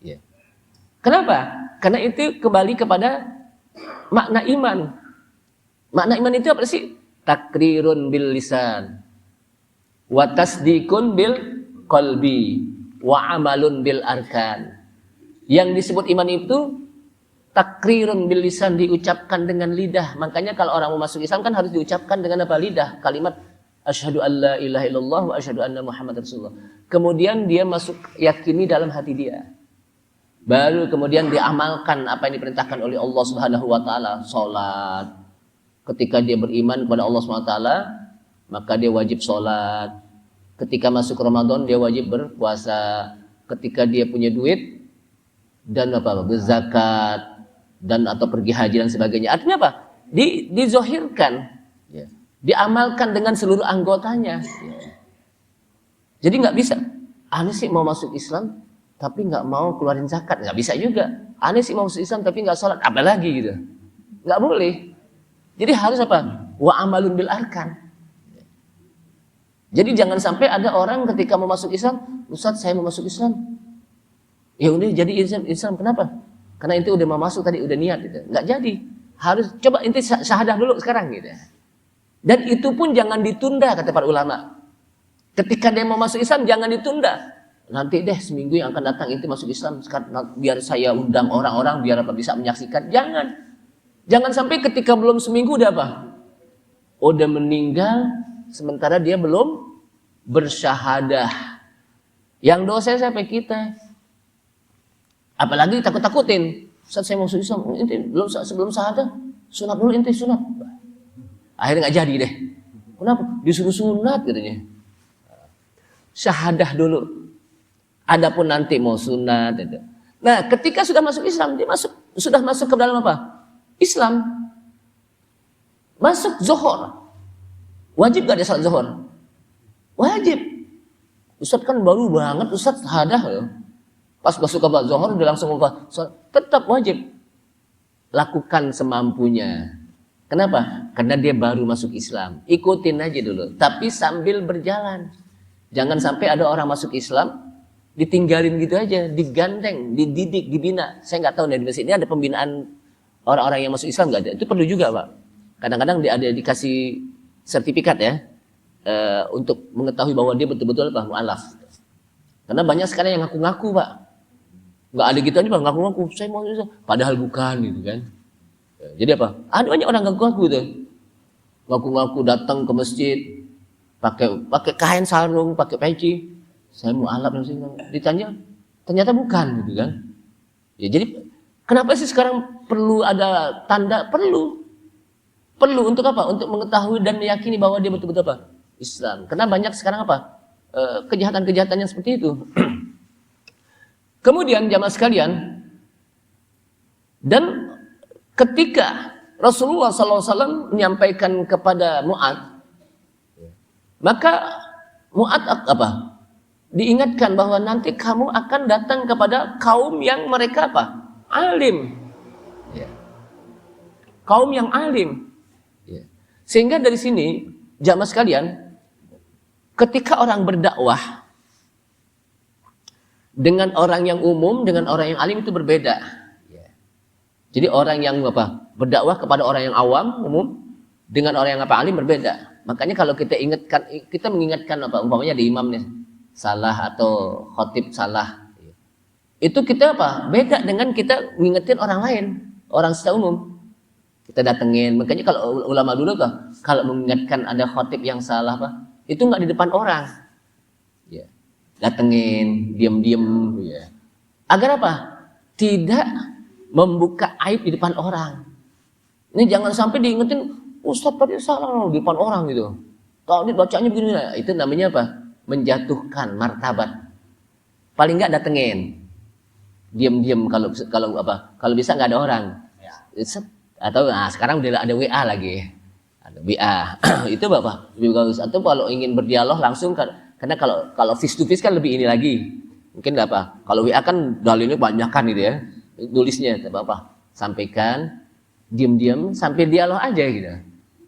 Ya. Kenapa? Karena itu kembali kepada makna iman. Makna iman itu apa sih? Takrirun bil lisan, wa tasdikun bil qalbi, wa amalun bil arkan. Yang disebut iman itu takrirun bil lisan, diucapkan dengan lidah. Makanya kalau orang mau masuk Islam kan harus diucapkan dengan apa? Lidah. Kalimat asyhadu an la ilaha illallah wa asyhadu anna Muhammadar Rasulullah. Kemudian dia masuk yakini dalam hati dia. Baru kemudian diamalkan apa yang diperintahkan oleh Allah Subhanahu wa taala, salat. Ketika dia beriman kepada Allah Subhanahu wa taala, maka dia wajib salat. Ketika masuk Ramadan dia wajib berpuasa. Ketika dia punya duit dan berzakat dan atau pergi haji dan sebagainya. Artinya apa? Dizohirkan, ya. Diamalkan dengan seluruh anggotanya. Ya. Jadi nggak bisa. Aneh sih mau masuk Islam tapi nggak mau keluarin zakat, nggak bisa juga. Aneh sih mau masuk Islam tapi nggak sholat, apalagi gitu. Nggak boleh. Jadi harus apa? Wa amalun bil arkan. Jadi jangan sampai ada orang ketika mau masuk Islam, Ustaz saya mau masuk Islam. Ya udah jadi Islam kenapa? Karena itu udah mau masuk tadi, udah niat gitu. Nggak jadi. Harus coba inti syahadah dulu sekarang gitu. Dan itu pun jangan ditunda kata para ulama. Ketika dia mau masuk Islam jangan ditunda. Nanti deh seminggu yang akan datang inti masuk Islam, sekarang biar saya undang orang-orang biar apa bisa menyaksikan. Jangan sampai ketika belum seminggu udah apa? Udah meninggal sementara dia belum bersyahadah. Yang dosa siapa? Kita. Apalagi takut-takutin. Saat saya mau masuk Islam, inti sebelum syahadah, sunat dulu inti sunat. Akhirnya nggak jadi deh. Kenapa? Disuruh sunat katanya. Syahadah dulu. Adapun nanti mau sunat. Gitu. Nah, ketika sudah masuk Islam, dia sudah masuk ke dalam apa? Islam. Masuk zuhur. Wajib gak dia salat zuhur? Wajib. Ustaz kan baru banget Ustaz syahadah ya. Pas masuk ke zuhur dia langsung lupa. Tetap wajib. Lakukan semampunya. Kenapa? Karena dia baru masuk Islam. Ikutin aja dulu. Tapi sambil berjalan. Jangan sampai ada orang masuk Islam ditinggalin gitu aja, digandeng, dididik, dibina. Saya nggak tahu di Indonesia ini ada pembinaan orang-orang yang masuk Islam nggak ada. Itu perlu juga, Pak. Kadang-kadang ada dikasih sertifikat ya, untuk mengetahui bahwa dia betul-betul apa, mu'alaf. Karena banyak sekarang yang ngaku-ngaku, Pak. Nggak ada gitu aja, Pak, ngaku-ngaku, saya mau Islam. Padahal bukan gitu kan. Jadi apa? Ada banyak orang ngaku-ngaku tuh. Ngaku-ngaku datang ke masjid, pakai kain sarung, pakai peci. Saya mu'alaf, ditanya, ternyata bukan gitu kan. Ya, jadi kenapa sih sekarang perlu ada tanda? Perlu untuk apa? Untuk mengetahui dan meyakini bahwa dia betul-betul apa? Islam. Karena banyak sekarang apa? Kejahatan-kejahatan yang seperti itu. Kemudian jamaah sekalian, dan ketika Rasulullah SAW menyampaikan kepada Mu'adz, maka Mu'adz apa? Diingatkan bahwa nanti kamu akan datang kepada kaum yang mereka apa? Alim. Ya. Kaum yang alim. Ya. Sehingga dari sini, jamaah sekalian, ketika orang berdakwah dengan orang yang umum, dengan orang yang alim itu berbeda. Ya. Jadi orang yang apa? Berdakwah kepada orang yang awam, umum, dengan orang yang apa? Alim berbeda. Makanya kalau kita mengingatkan apa? Umpamanya di imam nih, salah atau khotib salah, itu kita apa? Beda dengan kita mengingetin orang lain, orang secara umum. Kita datengin. Makanya kalau ulama dulu kalau mengingatkan ada khotib yang salah apa, itu nggak di depan orang, ya. Datengin, diam-diam, ya. Agar apa? Tidak membuka aib di depan orang. Ini jangan sampai diingetin, Ustadz tadi salah di depan orang gitu. Kalau ini bacanya begini, itu namanya apa? Menjatuhkan martabat. Paling nggak datengin, diam-diam kalau bisa nggak ada orang, atau sekarang udah ada WA lagi, ada WA. Itu Bapak lebih bagus. Atau kalau ingin berdialog langsung, karena kalau face to face kan lebih ini lagi, mungkin apa? Kalau WA kan dalilnya banyak kan gitu ya, tulisnya Bapak sampaikan diam-diam sampai dialog aja gitu.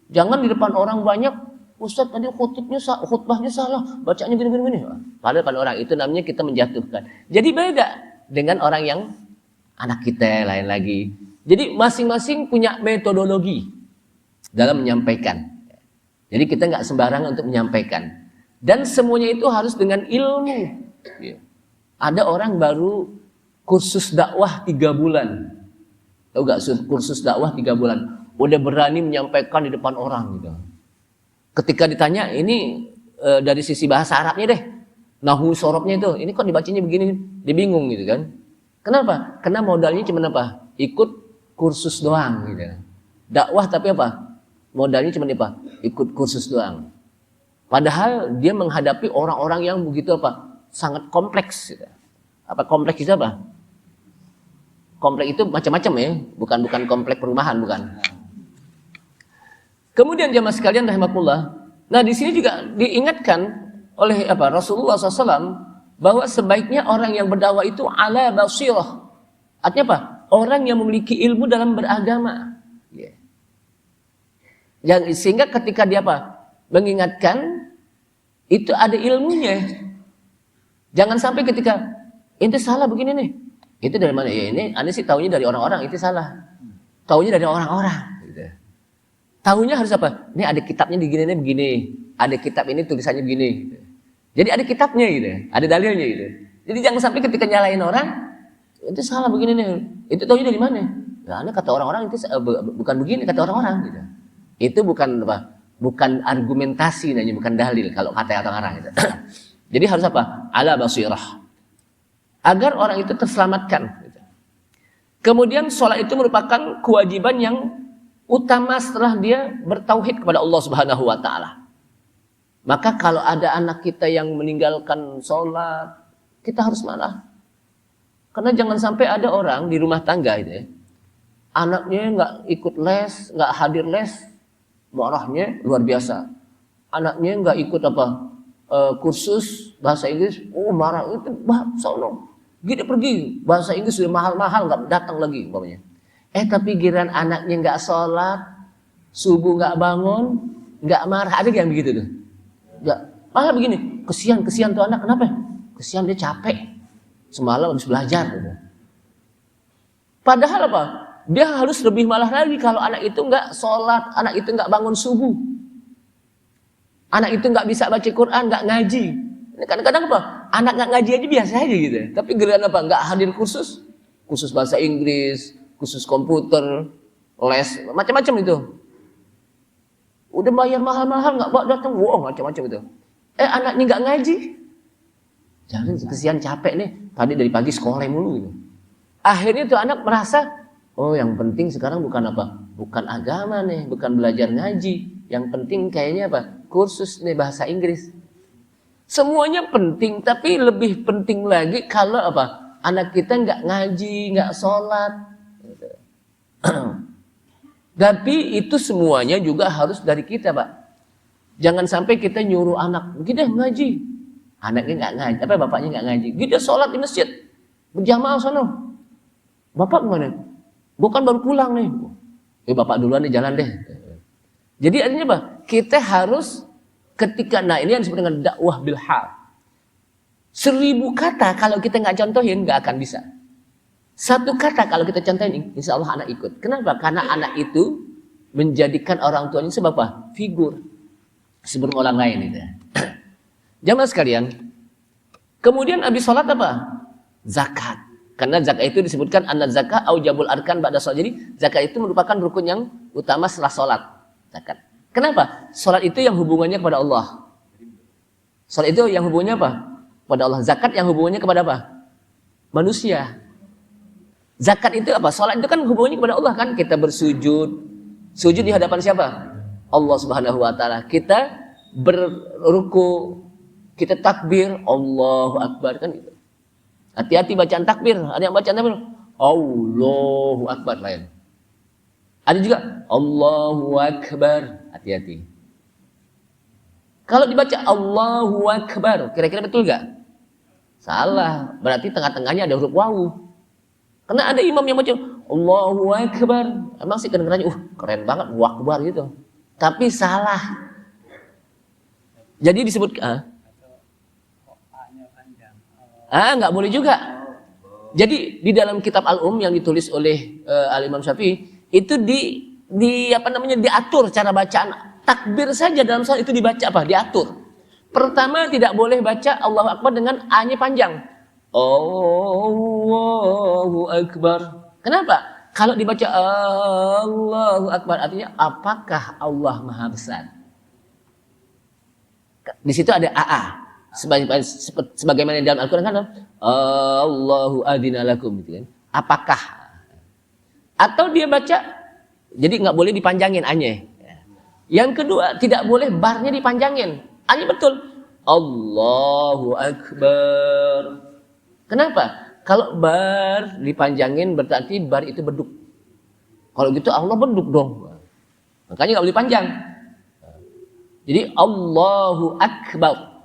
Jangan di depan orang banyak, Ustadz tadi khutbahnya salah, bacanya gini. Padahal pada orang itu namanya kita menjatuhkan. Jadi beda dengan orang yang anak kita lain lagi. Jadi masing-masing punya metodologi dalam menyampaikan. Jadi kita nggak sembarangan untuk menyampaikan. Dan semuanya itu harus dengan ilmu. Ada orang baru kursus dakwah 3 bulan. Tahu nggak kursus dakwah 3 bulan? Udah berani menyampaikan di depan orang gitu. Ketika ditanya, ini dari sisi bahasa Arabnya deh, nahu sorobnya itu, ini kok dibacanya begini, dia bingung gitu kan. Kenapa? Karena modalnya cuma apa? Ikut kursus doang gitu. Dakwah tapi apa? Modalnya cuma apa? Ikut kursus doang. Padahal dia menghadapi orang-orang yang begitu apa? Sangat kompleks gitu. Apa kompleks itu apa? Kompleks itu macam-macam ya, bukan kompleks perumahan, bukan. Kemudian jamaah sekalian rahimakumullah. Nah, di sini juga diingatkan oleh Rasulullah SAW bahwa sebaiknya orang yang berdakwah itu ala basirah. Artinya apa? Orang yang memiliki ilmu dalam beragama. Sehingga ketika dia mengingatkan, itu ada ilmunya. Jangan sampai ketika itu salah begini nih. Itu dari mana? Ya ini aneh sih taunya dari orang-orang, itu salah. Taunya dari orang-orang. Tahunya harus apa? Ini ada kitabnya begini. Ada kitab ini tulisannya begini. Jadi ada kitabnya gitu, ada dalilnya gitu. Jadi jangan sampai ketika nyalain orang, itu salah begini nih. Itu tahunya dari mana? Nah, kata orang-orang itu bukan begini kata orang-orang gitu. Itu bukan apa? Bukan argumentasi namanya, bukan dalil kalau kata orang-orang gitu. Jadi harus apa? Ala basirah. Agar orang itu terselamatkan gitu. Kemudian sholat itu merupakan kewajiban yang utama setelah dia bertauhid kepada Allah Subhanahu wa taala. Maka kalau ada anak kita yang meninggalkan sholat, kita harus marah. Karena jangan sampai ada orang di rumah tangga itu ya, anaknya nggak ikut les, nggak hadir les, marahnya luar biasa. Anaknya nggak ikut kursus bahasa Inggris, marah itu sono. Gini pergi, bahasa Inggris sudah mahal-mahal nggak datang lagi umpamanya. Tapi giran anaknya nggak sholat, subuh nggak bangun, nggak marah, ada yang begitu tuh. Nggak, malah begini, kesian tuh anak, kenapa? Kesian dia capek, semalam habis belajar. Gitu. Padahal apa? Dia harus lebih malah lagi kalau anak itu nggak sholat, anak itu nggak bangun subuh, anak itu nggak bisa baca Quran, nggak ngaji. Kadang-kadang apa? Anak nggak ngaji aja biasa aja gitu. Tapi giliran apa? Nggak hadir khusus bahasa Inggris, khusus komputer, les, macam-macam itu. Udah bayar mahal-mahal nggak datang, wow macam-macam itu. Anaknya nggak ngaji, jangan kesian capek nih. Tadi dari pagi sekolah mulu gitu. Akhirnya tuh anak merasa, oh yang penting sekarang bukan apa? Bukan agama nih, bukan belajar ngaji. Yang penting kayaknya apa? Kursus nih bahasa Inggris. Semuanya penting, tapi lebih penting lagi kalau apa? Anak kita nggak ngaji, nggak sholat. Tapi itu semuanya juga harus dari kita, Pak. Jangan sampai kita nyuruh anak, kita ngaji. Anaknya nggak ngaji, bapaknya nggak ngaji. Kita sholat di masjid, berjamaah sana. Bapak gimana? Bukan baru pulang nih. Bapak duluan nih jalan deh. Jadi artinya apa? Kita harus ketika, nah ini yang disebut dengan dakwah bil hal. 1000 kata kalau kita nggak contohin nggak akan bisa. 1 kata kalau kita contohin, insya Allah anak ikut. Kenapa? Karena anak itu menjadikan orang tuanya sebab apa? Figur sebelum orang lain itu. Jamaah sekalian, kemudian habis sholat apa? Zakat. Karena zakat itu disebutkan an zakat aujabul arkan ba'da sholat. Jadi zakat itu merupakan rukun yang utama setelah sholat. Zakat. Kenapa? Sholat itu yang hubungannya kepada Allah. Sholat itu yang hubungannya apa? Kepada Allah. Zakat yang hubungannya kepada apa? Manusia. Zakat itu apa? Sholat itu kan hubungannya kepada Allah kan? Kita bersujud. Sujud di hadapan siapa? Allah Subhanahu wa taala. Kita berruku, kita takbir, Allahu Akbar kan gitu. Hati-hati bacaan takbir. Ada yang bacaan takbir, Allahu Akbar lain. Ada juga Allahu Akbar. Hati-hati. Kalau dibaca Allahu Akbar, kira-kira betul gak? Salah. Berarti tengah-tengahnya ada huruf wawu. Karena ada imam yang baca Allahu Akbar. Emang sih kedengarannya, keren banget, Allahu Akbar gitu. Tapi salah. Jadi disebut nggak boleh juga. Jadi di dalam kitab Al-Um yang ditulis oleh Al-Imam Syafi'i itu diatur cara bacaan takbir saja dalam salat itu dibaca apa? Diatur. Pertama tidak boleh baca Allahu Akbar dengan A-nya panjang. Allahu Akbar. Kenapa? Kalau dibaca Allahu Akbar artinya apakah Allah Maha Besar? Di situ ada AA. Sebagaimana dalam Al-Quran kan Allahu adina lakum gitu kan. Apakah? Atau dia baca, jadi nggak boleh dipanjangin A-nya. Yang kedua tidak boleh barnya dipanjangin. A-nya betul. Allahu Akbar. Kenapa? Kalau bar dipanjangin berarti bar itu beduk. Kalau gitu Allah beduk dong. Makanya nggak boleh panjang. Jadi Allahu Akbar.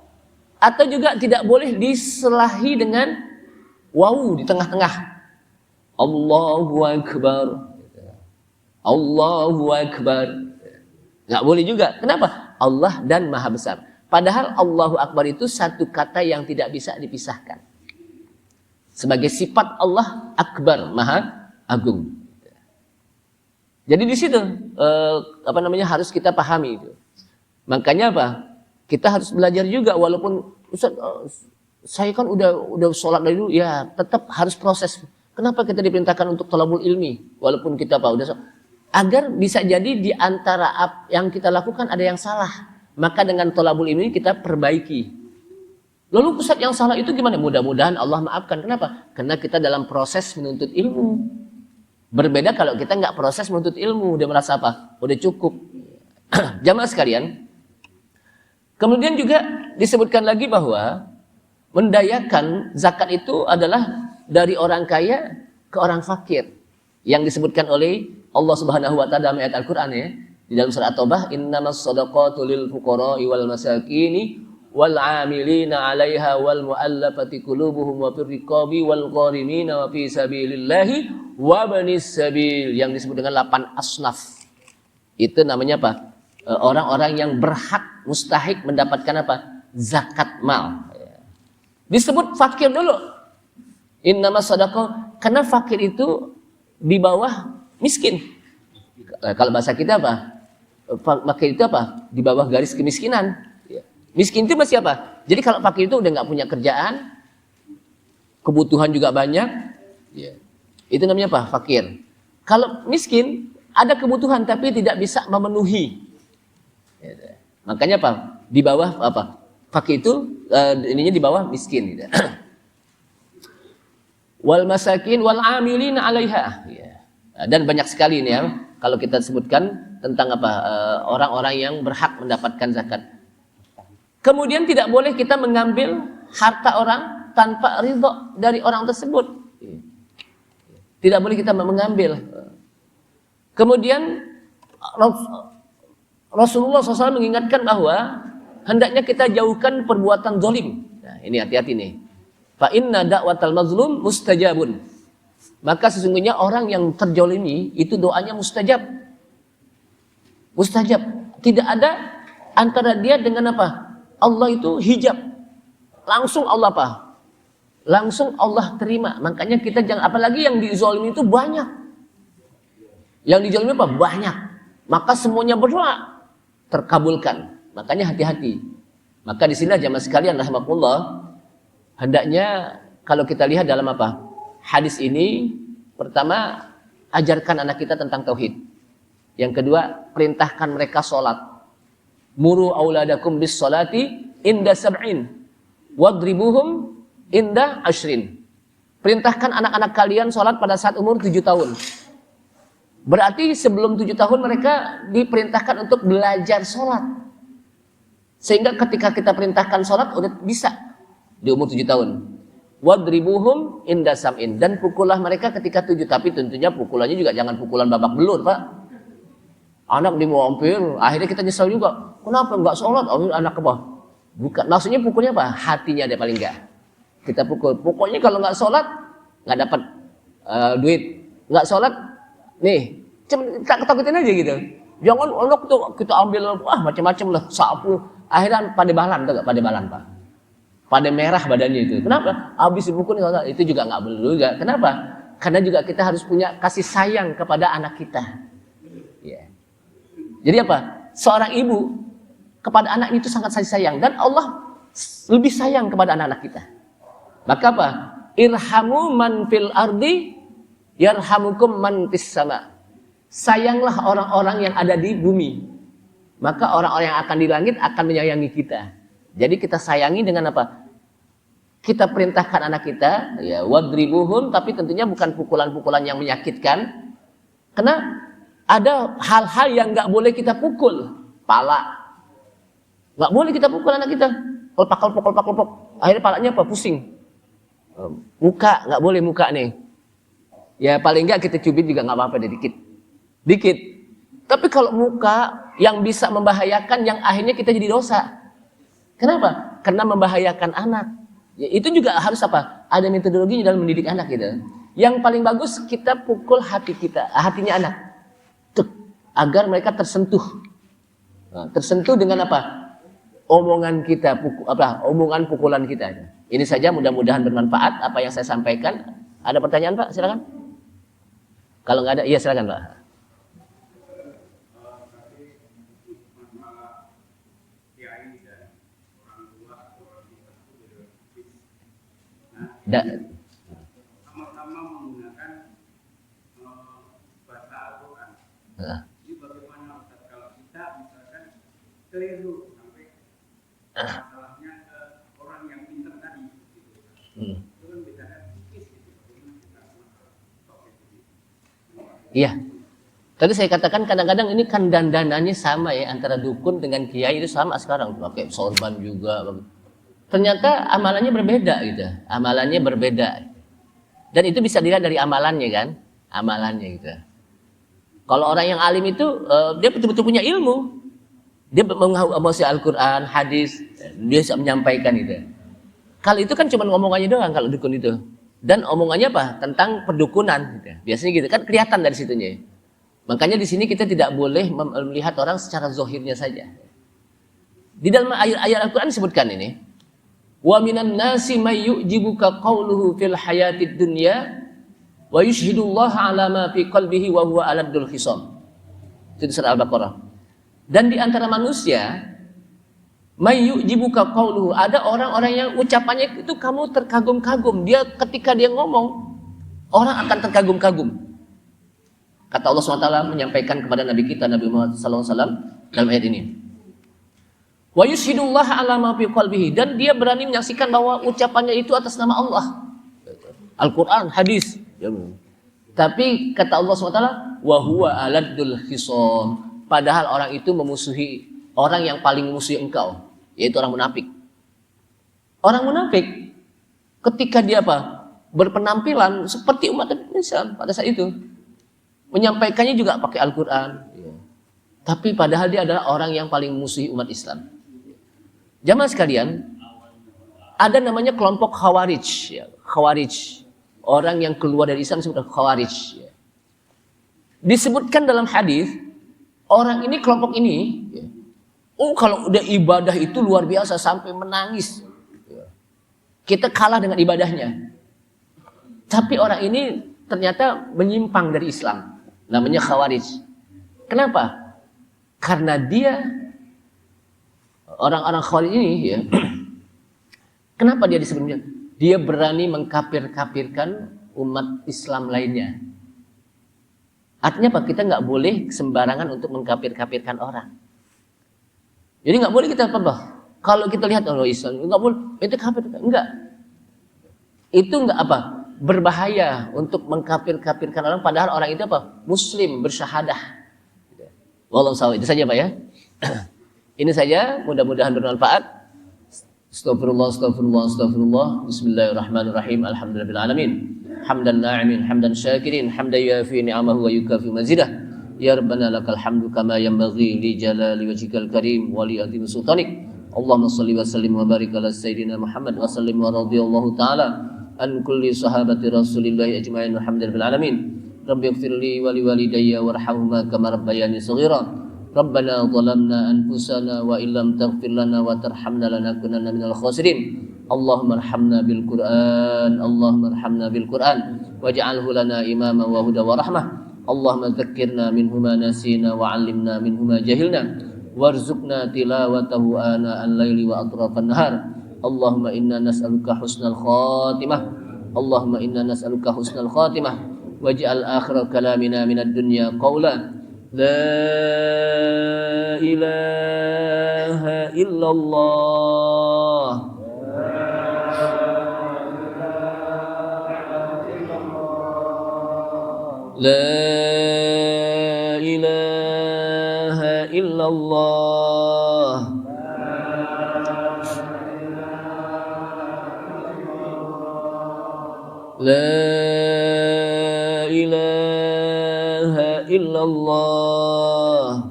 Atau juga tidak boleh diselahi dengan wawu di tengah-tengah. Allahu Akbar. Allahu Akbar. Nggak boleh juga. Kenapa? Allah dan Maha Besar. Padahal Allahu Akbar itu satu kata yang tidak bisa dipisahkan. Sebagai sifat Allah Akbar, Maha Agung. Jadi di situ harus kita pahami itu. Makanya apa? Kita harus belajar juga walaupun Ustaz, saya kan udah sholat dari dulu, ya tetap harus proses. Kenapa kita diperintahkan untuk thalabul ilmi walaupun kita udah agar bisa jadi di antara yang kita lakukan ada yang salah. Maka dengan thalabul ilmi kita perbaiki. Lalu Ustaz yang salah itu gimana? Mudah-mudahan Allah maafkan. Kenapa? Karena kita dalam proses menuntut ilmu. Berbeda kalau kita nggak proses menuntut ilmu, udah merasa apa? Udah cukup. Jamaah sekalian. Kemudian juga disebutkan lagi bahwa mendayakan zakat itu adalah dari orang kaya ke orang fakir. Yang disebutkan oleh Allah Subhanahu wa taala dalam ayat Al-Qur'an ya. Di dalam surat At-Taubah, innamas shadaqatu lil fuqara'i wal masakini wal 'amilina 'alaiha wal mu'allafati qulubuhum wa fir riqabi wal gharimina wa fi sabilillahi wa banis sabil, yang disebut dengan 8 asnaf. Itu namanya apa? Orang-orang yang berhak mustahik mendapatkan apa? Zakat mal. Disebut fakir dulu. Innamas shadaqah, karena fakir itu di bawah miskin. Kalau bahasa kita apa? Fakir itu apa? Di bawah garis kemiskinan. Miskin itu masih apa? Jadi kalau fakir itu udah nggak punya kerjaan, kebutuhan juga banyak, itu namanya apa? Fakir. Kalau miskin ada kebutuhan tapi tidak bisa memenuhi. Makanya apa? Di bawah apa? Fakir itu ininya di bawah miskin. Gitu. Wal masakin wal amilina 'alaiha. Dan banyak sekali ini ya. Kalau kita sebutkan tentang apa? Orang-orang yang berhak mendapatkan zakat. Kemudian tidak boleh kita mengambil harta orang tanpa ridho dari orang tersebut. Tidak boleh kita mengambil. Kemudian Rasulullah SAW mengingatkan bahwa hendaknya kita jauhkan perbuatan zalim. Nah, ini hati-hati nih. Fa inna da'watal mazlum mustajabun. Maka sesungguhnya orang yang terzalimi itu doanya mustajab. Mustajab. Tidak ada antara dia dengan apa? Allah itu hijab. Langsung Allah apa? Langsung Allah terima. Makanya kita jangan, apalagi yang dizalimi itu banyak. Yang dizalimi apa? Banyak. Maka semuanya berdoa terkabulkan. Makanya hati-hati. Maka di sini jamaah sekalian rahimakumullah, hendaknya kalau kita lihat dalam apa? Hadis ini, pertama ajarkan anak kita tentang tauhid. Yang kedua, perintahkan mereka sholat. Muru auladakum bis sholati inda sab'in wadribuhum inda ashrin. Perintahkan anak-anak kalian sholat pada saat umur 7 tahun. Berarti sebelum 7 tahun mereka diperintahkan untuk belajar sholat. Sehingga ketika kita perintahkan sholat udah bisa di umur 7 tahun. Wadribuhum inda sab'in. Dan pukullah mereka ketika 7. Tapi tentunya pukulannya juga jangan pukulan babak belur, Pak. Anak dimampir, akhirnya kita nyesal juga. Kenapa enggak sholat? Oh, anak ke bawah. Bukan, maksudnya pukulnya apa? Hatinya ada paling enggak. Kita pukul. Pokoknya kalau enggak sholat, enggak dapat duit. Enggak sholat, nih, kita ketakutin aja gitu. Jangan anak tuh kita ambil, macam-macam lah, sapu. Akhirnya pada balan, tuh, pada balan, Pak. Pada merah badannya itu. Kenapa? Habis dipukul itu juga enggak boleh juga. Kenapa? Karena juga kita harus punya kasih sayang kepada anak kita. Ya. Jadi apa? Seorang ibu kepada anaknya itu sangat sayang, dan Allah lebih sayang kepada anak-anak kita. Maka apa? Irhamu man fil ardi yarhamukum man fis sama. Sayanglah orang-orang yang ada di bumi, maka orang-orang yang akan di langit akan menyayangi kita. Jadi kita sayangi dengan apa? Kita perintahkan anak kita, ya wadribuhum, tapi tentunya bukan pukulan-pukulan yang menyakitkan. Karena ada hal-hal yang nggak boleh kita pukul, pala, nggak boleh kita pukul anak kita, kelpak. Akhirnya palanya apa? Pusing. Muka nggak boleh, muka nih. Ya paling nggak kita cubit juga nggak apa-apa, dikit. Tapi kalau muka yang bisa membahayakan, yang akhirnya kita jadi dosa. Kenapa? Karena membahayakan anak. Ya, itu juga harus apa? Ada metodologinya dalam mendidik anak gitu. Yang paling bagus kita pukul hati kita, hatinya anak. Agar mereka tersentuh. Nah, tersentuh dengan apa? Omongan kita, omongan pukulan kita. Ini saja, mudah-mudahan bermanfaat apa yang saya sampaikan. Ada pertanyaan, Pak? Silakan. Kalau nggak ada, iya silakan, Pak. Sama-sama menggunakan bahasa Al-Quran. Ini bagaimana Ustaz kalau kita misalkan keliru sampai masalahnya ke orang yang pintar tadi, gitu. Itu kan bedanya tipis gitu. Bagaimana kita stop itu? Iya. Tadi saya katakan kadang-kadang ini kan dandanannya sama ya, antara dukun dengan kiai itu sama sekarang, pakai sorban juga. Ternyata amalannya berbeda gitu. Amalannya berbeda. Dan itu bisa dilihat dari amalannya kan? Amalannya gitu. Kalau orang yang alim itu dia betul-betul punya ilmu. Dia menghafal Al-Qur'an, hadis, dia bisa menyampaikan itu. Kalau itu kan cuma ngomongannya doang kalau dukun itu. Dan omongannya apa? Tentang perdukunan gitu. Biasanya gitu kan, kelihatan dari situnya. Makanya di sini kita tidak boleh melihat orang secara zahirnya saja. Di dalam ayat Al-Qur'an disebutkan ini, wa minan nasi may yu'jibuka qawluhu fil hayatid dunya wa yushhidullaha ala ma fi qalbihi wa huwa aladul khisam. Itu surah Al-Baqarah. Dan di antara manusia may yu'jibuka qawluhu, ada orang-orang yang ucapannya itu kamu terkagum-kagum. Dia ketika dia ngomong, orang akan terkagum-kagum. Kata Allah SWT menyampaikan kepada Nabi kita Nabi Muhammad SAW dalam ayat ini. Wa yushhidullaha ala ma fi qalbihi, dan dia berani menyaksikan bahwa ucapannya itu atas nama Allah. Al-Quran, hadis. Tapi kata Allah SWT, wa huwa aladul khisam, padahal orang itu memusuhi orang yang paling memusuhi engkau, yaitu orang munafik. Orang munafik ketika dia apa? Berpenampilan seperti umat Islam pada saat itu. Menyampaikannya juga pakai Al-Quran. Tapi padahal dia adalah orang yang paling memusuhi umat Islam. Jamaah sekalian, ada namanya kelompok Khawarij. Khawarij. Orang yang keluar dari Islam disebut Khawarij. Disebutkan dalam hadis, orang ini, kelompok ini, kalau udah ibadah itu luar biasa sampai menangis. Kita kalah dengan ibadahnya. Tapi orang ini ternyata menyimpang dari Islam. Namanya Khawarij. Kenapa? Karena dia, orang-orang Khawarij ini, kenapa dia disebutnya? Dia berani mengkafir-kafirkan umat Islam lainnya. Artinya apa? Kita nggak boleh sembarangan untuk mengkafir-kafirkan orang. Jadi nggak boleh kita apa? Kalau kita lihat orang Islam nggak boleh itu kafir, enggak. Itu nggak apa? Berbahaya untuk mengkafir-kafirkan orang. Padahal orang itu apa? Muslim bersyahadah. Wallahu a'lam. Itu saja Pak ya. Ini saja. Mudah-mudahan bermanfaat. Astagfirullah, astagfirullah, astagfirullah. Bismillahirrahmanirrahim. Alhamdulillahil alamin. Hamdan na'imin, hamdan syakirin, hamdan yafi ni'amahu wa yukafi mazidah. Ya Rabbana lakal hamdu kama yanbaghi li jalali wajhikal karim wa li azimi sultanik. Allahumma shalli wa sallim wa barik ala sayyidina Muhammad wa sallim wa radhiyallahu ta'ala an kulli sahabati Rasulillahi ajma'in walhamdulillahi alamin. Rabbi ighfirli wa li walidayya warhamhuma kama rabbayani shaghira. Rabbana zalamna anfusana wa illam taghfir lana wa tarhamna lanakunanna minal khasirin. Allahumma arhamna bil Qur'an, Allahumma arhamna bil Qur'an waj'alhu lana imama wa huda wa rahmah. Allahumma dzakkirna minhu ma nasina wa 'allimna minhu ma jahilna warzuqna tilawatahu ana al-laili wa atrafan nahar. Allahumma inna nas'aluka husnal khatimah. Allahumma inna nas'aluka husnal khatimah waj'al akhir kalamina minad dunya qawlan La ilaha illallah. La ilaha illallah. La ilaha illallah.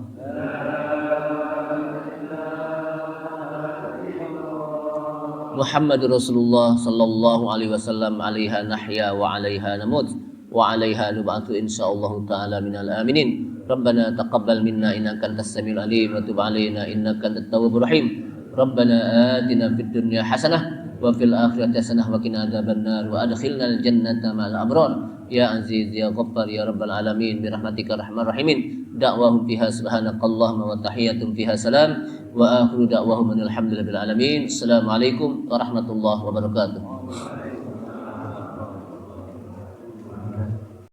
Muhammadur Rasulullah sallallahu alaihi wasallam, alaiha nahya wa alaiha namut wa alaiha nub'atu insyaallah taala minal aminin. Rabbana taqabbal minna innaka antas samiul alim wa tub alaina innaka antat tawwabur rahim. Rabbana atina fid dunya hasanah wa fil akhirati hasanah wa qina adzabannar wa adkhilnal jannata ma'al abrar. Ya Aziz ya Ghaffar ya Rabbal alamin bi rahmatika arhamar rahimin. Da'wahum fiha subhanakallahumma wa tahiyatum fiha salam wa akhiru da'wahum alhamdulillahi rabbil alamin. Assalamualaikum warahmatullahi wabarakatuh.